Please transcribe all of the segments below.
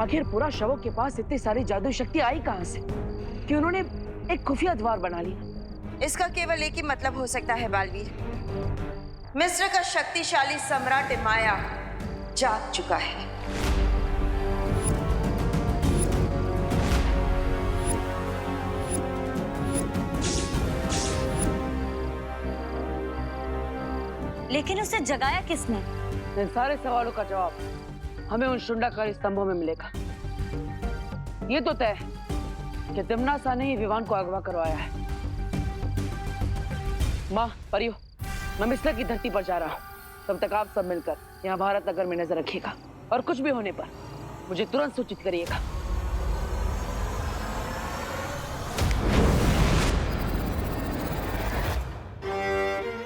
आखिर पूरा शवों के पास इतनी सारी जादुई शक्ति आई कहां से कि उन्होंने एक खुफिया द्वार बना लिया? इसका केवल एक ही मतलब हो सकता है बालवीर। मिस्र का शक्तिशाली सम्राट माया जाग चुका है। लेकिन उसे जगाया किसने? इन सारे सवालों का जवाब हमें उन शुंडाकारी स्तंभों में मिलेगा। ये तो तय है कि तिम्नासा ने ही विवान को अगवा करवाया है। माँ, परियो, मैं मिस्र की धरती पर जा रहा हूँ। तब तक आप सब मिलकर यहाँ भारत नगर में नजर रखिएगा और कुछ भी होने पर मुझे तुरंत सूचित करिएगा।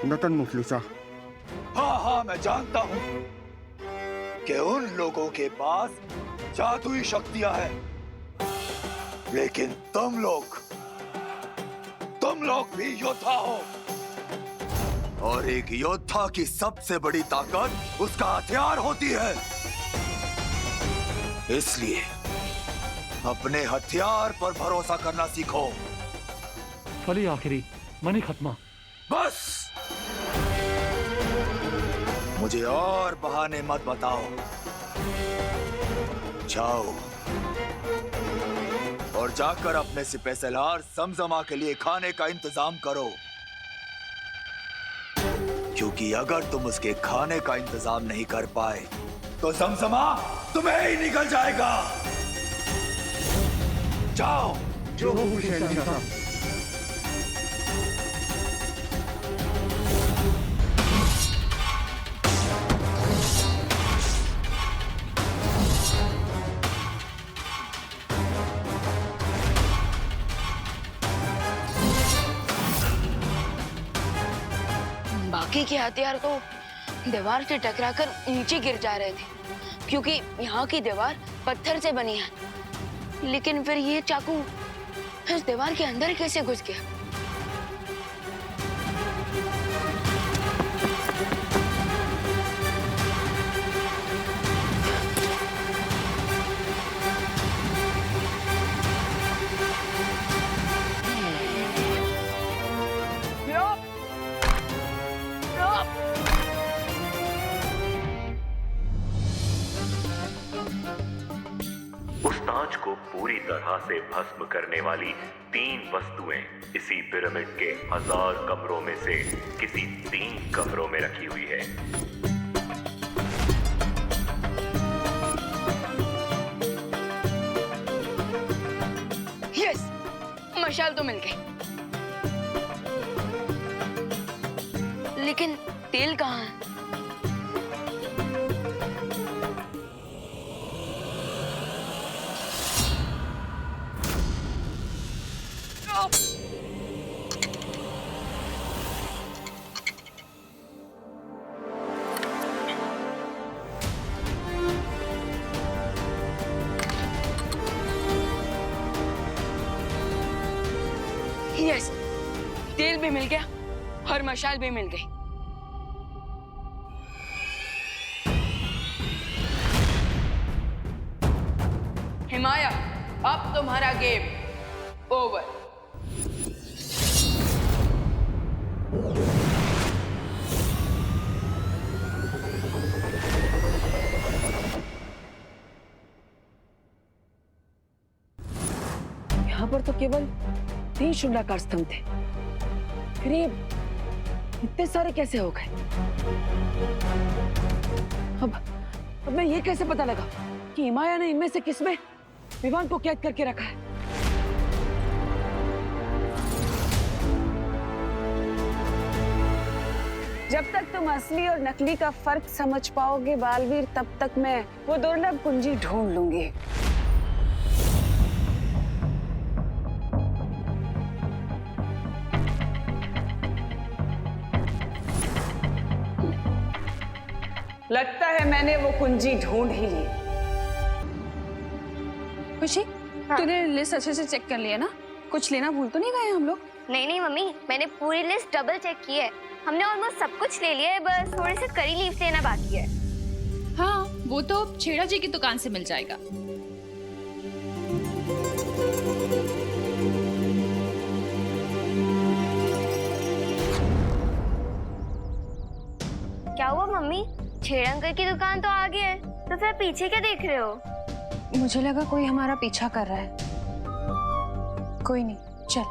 नतन मुफलिसा। हाँ, मैं जानता हूँ कि उन लोगों के पास जादुई शक्तियां हैं, लेकिन तुम लोग भी योद्धा हो, और एक योद्धा की सबसे बड़ी ताकत उसका हथियार होती है। इसलिए अपने हथियार पर भरोसा करना सीखो। फली आखिरी मनी खत्मा। बस मुझे और बहाने मत बताओ। जाओ और जाकर अपने सिपहसालार समजमा के लिए खाने का इंतजाम करो, क्योंकि अगर तुम उसके खाने का इंतजाम नहीं कर पाए तो समजमा तुम्हें ही निकल जाएगा। जाओ। जो हुकुम शहंशाह। बाकी के हथियार तो दीवार से टकराकर नीचे गिर जा रहे थे, क्योंकि यहाँ की दीवार पत्थर से बनी है। लेकिन फिर ये चाकू इस दीवार के अंदर कैसे घुस गया? उस ताज को पूरी तरह से भस्म करने वाली 3 वस्तुएं इसी पिरामिड के 1000 कमरों में से किसी 3 कमरों में रखी हुई है। यस, मशाल तो मिल गई, लेकिन तेल कहाँ है? यस, तेल भी मिल गया और मशाल भी मिल गई। हिमाया, अब तुम्हारा गेम ओवर। यहाँ पर तो केवल 3 शुंडाकार स्तंभ थे, फिर ये इतने सारे कैसे हो गए? अब मैं ये कैसे पता लगा कि हिमाया ने इनमें से किसमें विवान को कैद करके रखा है? जब तक तुम असली और नकली का फर्क समझ पाओगे बालवीर, तब तक मैं वो दुर्लभ कुंजी ढूंढ लूंगी। लगता है मैंने वो कुंजी ढूंढ ही ली। खुशी, तूने लिस्ट अच्छे से चेक कर लिया ना? कुछ लेना भूल तो नहीं गए हम लोग? नहीं मम्मी, मैंने पूरी लिस्ट डबल चेक की है। हमने ऑलमोस्ट सब कुछ ले लिया है, बस थोड़े से करी लीव्स लेना बाकी है। हाँ, वो तो छेड़ा जी की दुकान से मिल जाएगा। छेड़ अंकल की दुकान तो आगे है, तो फिर पीछे क्या देख रहे हो? मुझे लगा कोई हमारा पीछा कर रहा है। कोई नहीं, चल।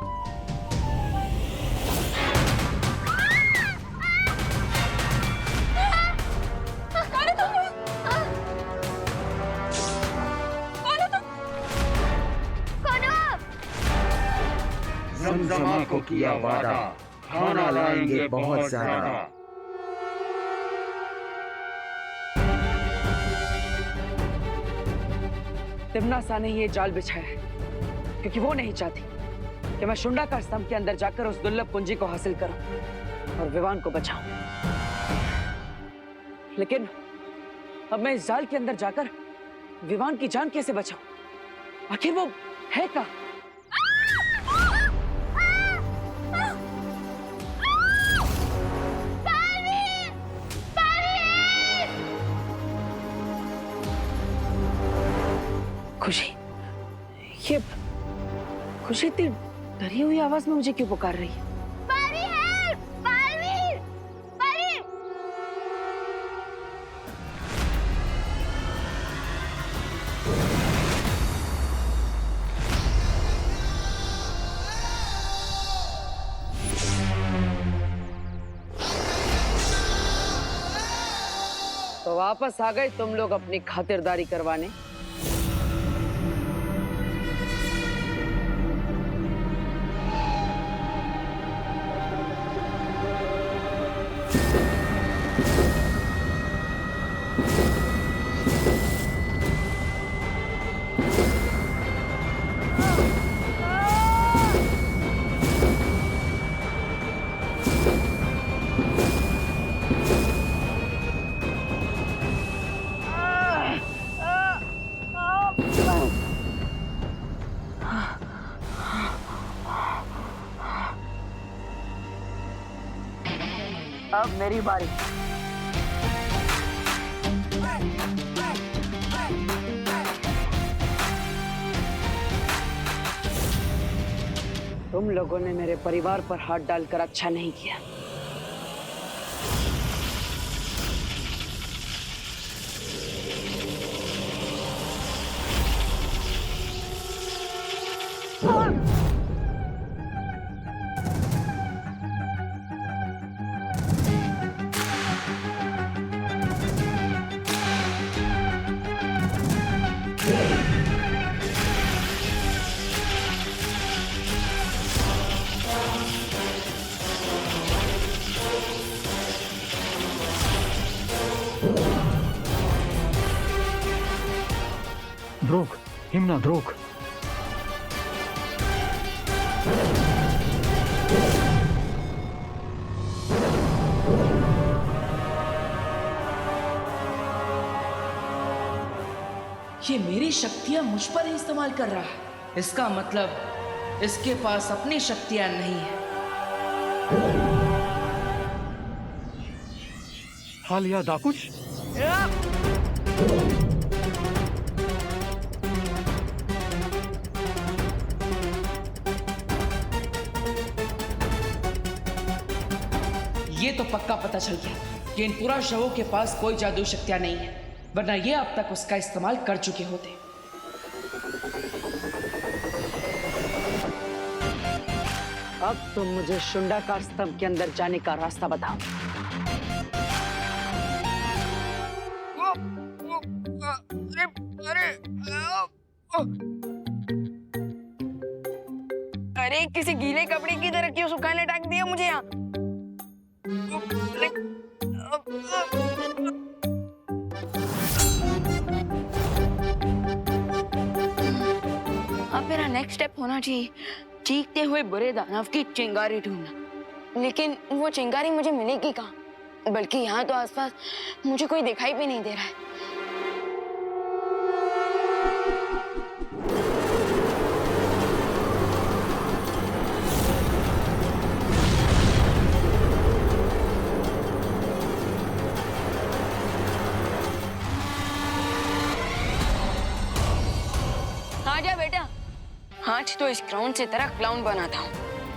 जमजमा को किया वादा, खाना लाएंगे बहुत ज्यादा। तिमनासा ने ये जाल बिछाया है क्योंकि वो नहीं चाहती कि मैं शुंडाकार स्तंभ के अंदर जाकर उस दुर्लभ कुंजी को हासिल करूं और विवान को बचाऊं। लेकिन अब मैं इस जाल के अंदर जाकर विवान की जान कैसे बचाऊं? आखिर वो है कहाँ? खुशी, ये खुशी इतनी डरी हुई आवाज में मुझे क्यों पुकार रही है? तो वापस आ गए तुम लोग अपनी खातिरदारी करवाने। अब मेरी बारी। तुम लोगों ने मेरे परिवार पर हाथ डालकर अच्छा नहीं किया। द्रोक, हिमना द्रोक। ये मेरी शक्तियां मुझ पर ही इस्तेमाल कर रहा है। इसका मतलब इसके पास अपनी शक्तियां नहीं है। हालिया दाकुश। ये तो पक्का पता चल गया कि इन पूरा शवों के पास कोई जादू शक्तियां नहीं है, वरना ये अब तक उसका इस्तेमाल कर चुके होते। अब तुम मुझे शुंडाकार स्तंभ के अंदर जाने का रास्ता बताओ। अरे किसी गीले कपड़े की तरह क्यों सुखाने टांग दिया मुझे यहाँ? अब मेरा नेक्स्ट स्टेप होना चाहिए चीखते हुए बुरे दानव की चिंगारी ढूंढना। लेकिन वो चिंगारी मुझे मिलेगी कहाँ? बल्कि यहाँ तो आसपास मुझे कोई दिखाई भी नहीं दे रहा है। हाँ जा बेटा, आज तो इस क्राउन से तेरा क्लाउन बनाता हूँ।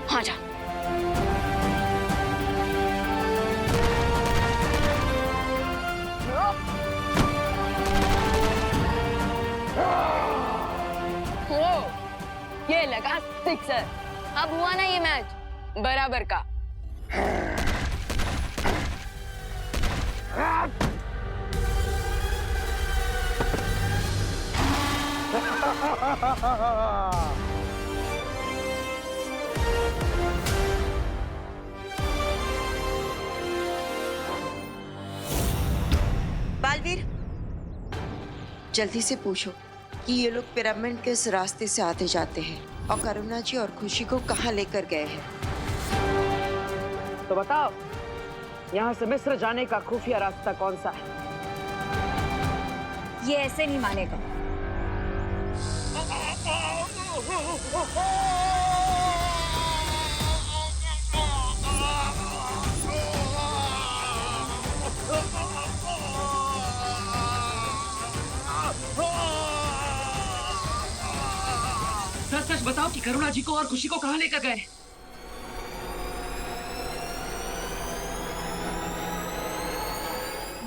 हाँ जा। सिक्सर। अब हुआ ना ये मैच बराबर का। बालवीर, जल्दी से पूछो कि ये लोग पिरामिड किस रास्ते से आते जाते हैं और करुणा जी और खुशी को कहाँ लेकर गए हैं। तो बताओ, यहाँ से मिस्र जाने का खुफिया रास्ता कौन सा है? ये ऐसे नहीं मानेगा। सच सच बताओ कि करुणा जी को और खुशी को कहाँ लेकर गए?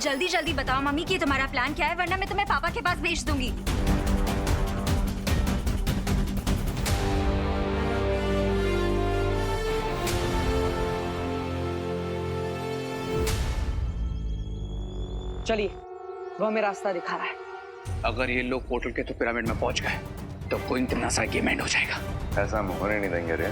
जल्दी जल्दी बताओ मम्मी कि तुम्हारा प्लान क्या है, वरना मैं तुम्हें पापा के पास भेज दूंगी। चलिए, वो हमें रास्ता दिखा रहा है। अगर ये लोग पोर्टल के तो पिरामिड में पहुंच गए तो कोई इतना सा गेम एंड हो जाएगा। ऐसा हम होने नहीं देंगे रे।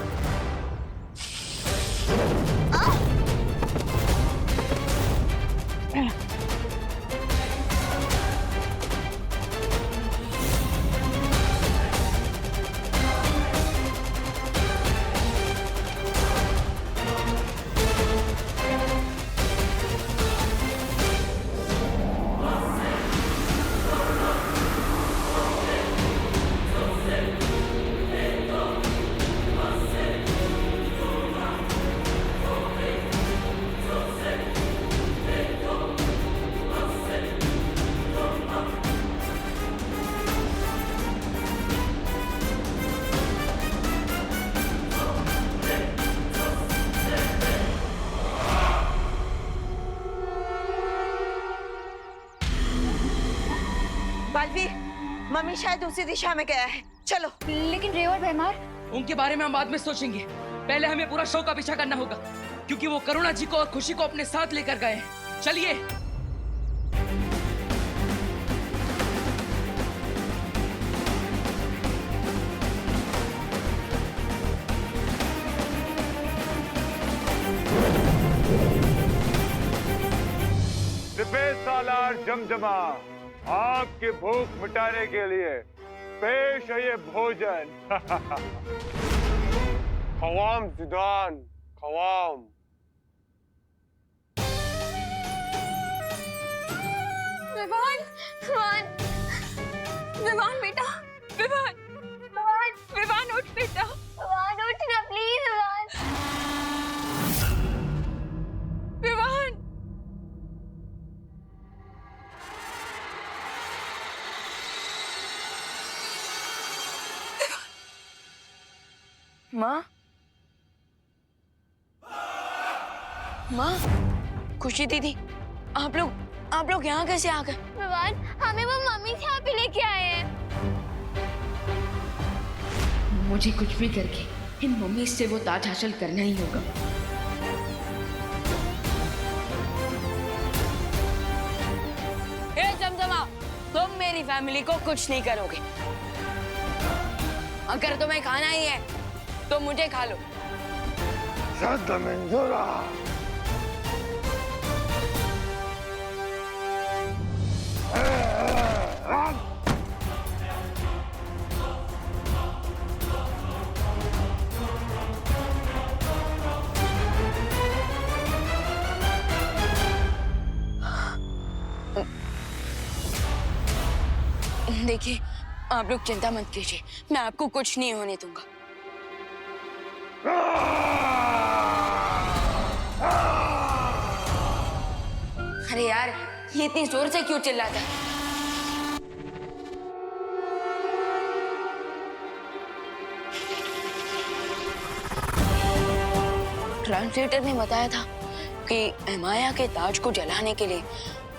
बालवीर, मम्मी शायद उसी दिशा में गया है, चलो। लेकिन रे और भैमार, उनके बारे में हम बाद में सोचेंगे। पहले हमें पूरा शो का पीछा करना होगा, क्योंकि वो करुणा जी को और खुशी को अपने साथ लेकर गए हैं। चलिए। सालार जमजमा, आपकी भूख मिटाने के लिए पेश है ये भोजन। खवाम जिदान, खवाम। विवान, विवान, विवान बेटा, विवान, विवान, विवान उठ बेटा, विवान उठ ना प्लीज, विवान, विवान। माँ, माँ, खुशी दीदी, आप लोग यहाँ कैसे आ गए? विवान, हमें वो मम्मी से यहाँ पे लेके आए हैं। मुझे कुछ भी करके इन मम्मी से वो ताज हासिल करना ही होगा। ए जमजमा, तुम मेरी फैमिली को कुछ नहीं करोगे। अगर तुम्हें खाना ही है तो मुझे खा लो। देखिए, आप लोग चिंता मत कीजिए, मैं आपको कुछ नहीं होने दूंगा। अरे यार, ये इतनी जोर से क्यों चिल्लाता है? ट्रांसलेटर ने बताया था कि एमाया के ताज को जलाने के लिए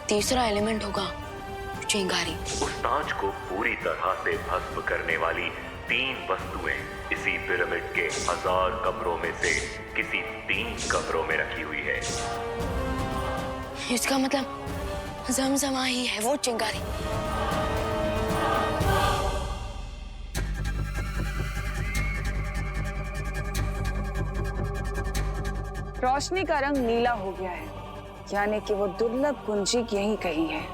तीसरा एलिमेंट होगा चिंगारी। उस ताज को पूरी तरह से भस्म करने वाली 3 वस्तुएं इसी पिरामिड के 1000 कमरों में से किसी 3 कमरों में रखी हुई है। इसका मतलब जमजमा ही है वो चिंगारी। रोशनी का रंग नीला हो गया है, यानी कि वो दुर्लभ कुंजी यहीं कहीं है।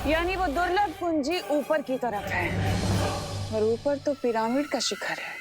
यानी वो दुर्लभ कुंजी ऊपर की तरफ है, और ऊपर तो पिरामिड का शिखर है।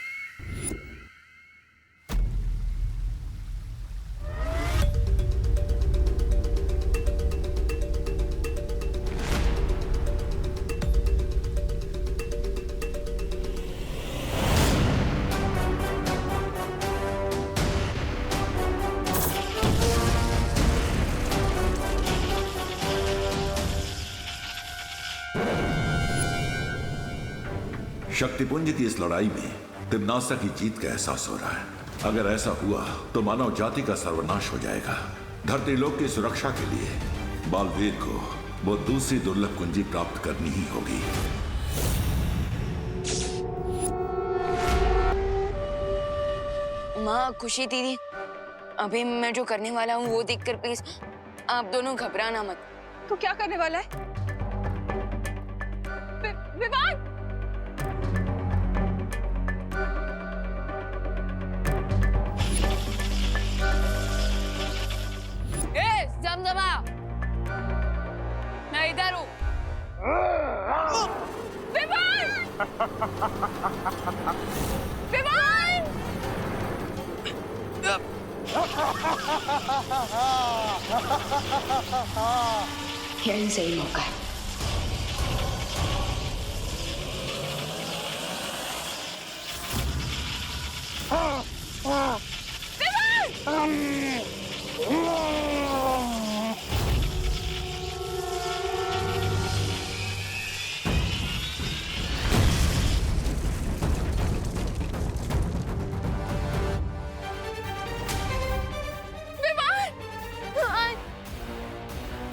शक्तिपुंज की इस लड़ाई में तिम्नासा की जीत का एहसास हो रहा है। अगर ऐसा हुआ तो मानव जाति का सर्वनाश हो जाएगा। धरती लोक की सुरक्षा के लिए बालवीर को वो दूसरी दुर्लभ कुंजी प्राप्त करनी ही होगी। माँ खुशी दीदी, अभी मैं जो करने वाला हूँ वो देखकर प्लीज आप दोनों घबराना मत। तू क्या करने वाला है? विवान! जमजमा, मैं इधर हूँ। विवान! विवान! यही सही मौका है।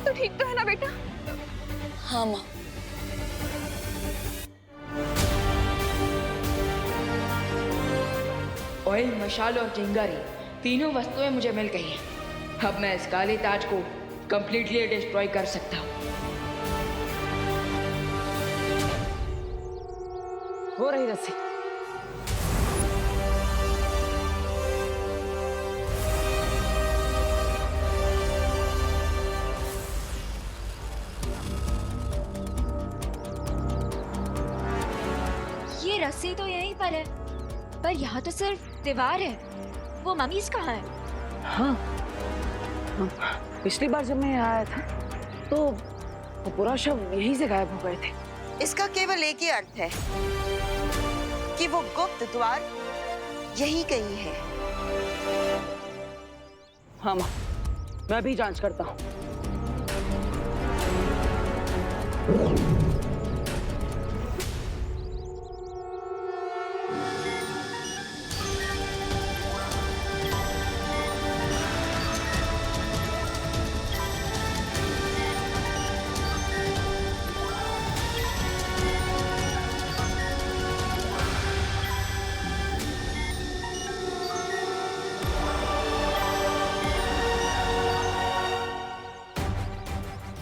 तो ठीक तो है ना बेटा? हाँ माँ। ऑयल, मशाल और चिंगारी तीनों वस्तुएं मुझे मिल गई हैं। अब मैं इस काले ताज को कंप्लीटली डिस्ट्रॉय कर सकता हूँ। हो रही रस्सी। ये रस्सी तो यहीं पर है, पर यहाँ तो सिर्फ दीवार है। वो मम्मीज कहाँ है? हाँ, पिछली बार जब मैं यहाँ आया था तो वो पूरा शव यहीं से गायब हो गए थे। इसका केवल एक ही अर्थ है कि वो गुप्त द्वार यही कहीं है। हाँ माँ, मैं भी जांच करता हूँ।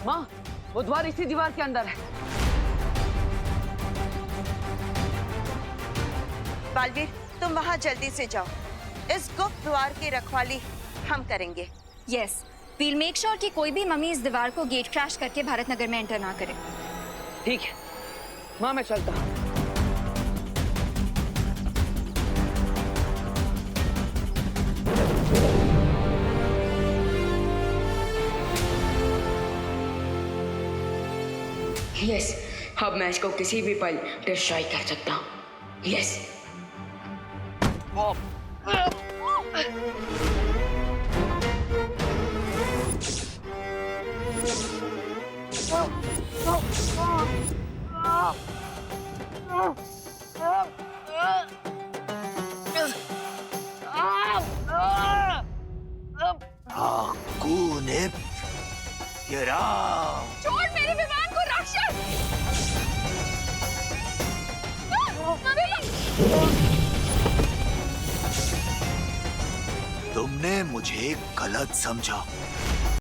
माँ, वो द्वार इसी दीवार के अंदर है। बालवीर, तुम वहां जल्दी से जाओ। इस गुप्त द्वार की रखवाली हम करेंगे। यस, वील मेक श्योर कि कोई भी मम्मी इस दीवार को गेट क्रैश करके भारत नगर में एंटर ना करे। ठीक है माँ, मैं चलता हूँ। यस, अब मैं इसको किसी भी पल डिस्ट्रॉय कर सकता हूँ। यस। छोड़ मेरे विमान को राक्षस! तुमने मुझे गलत समझा।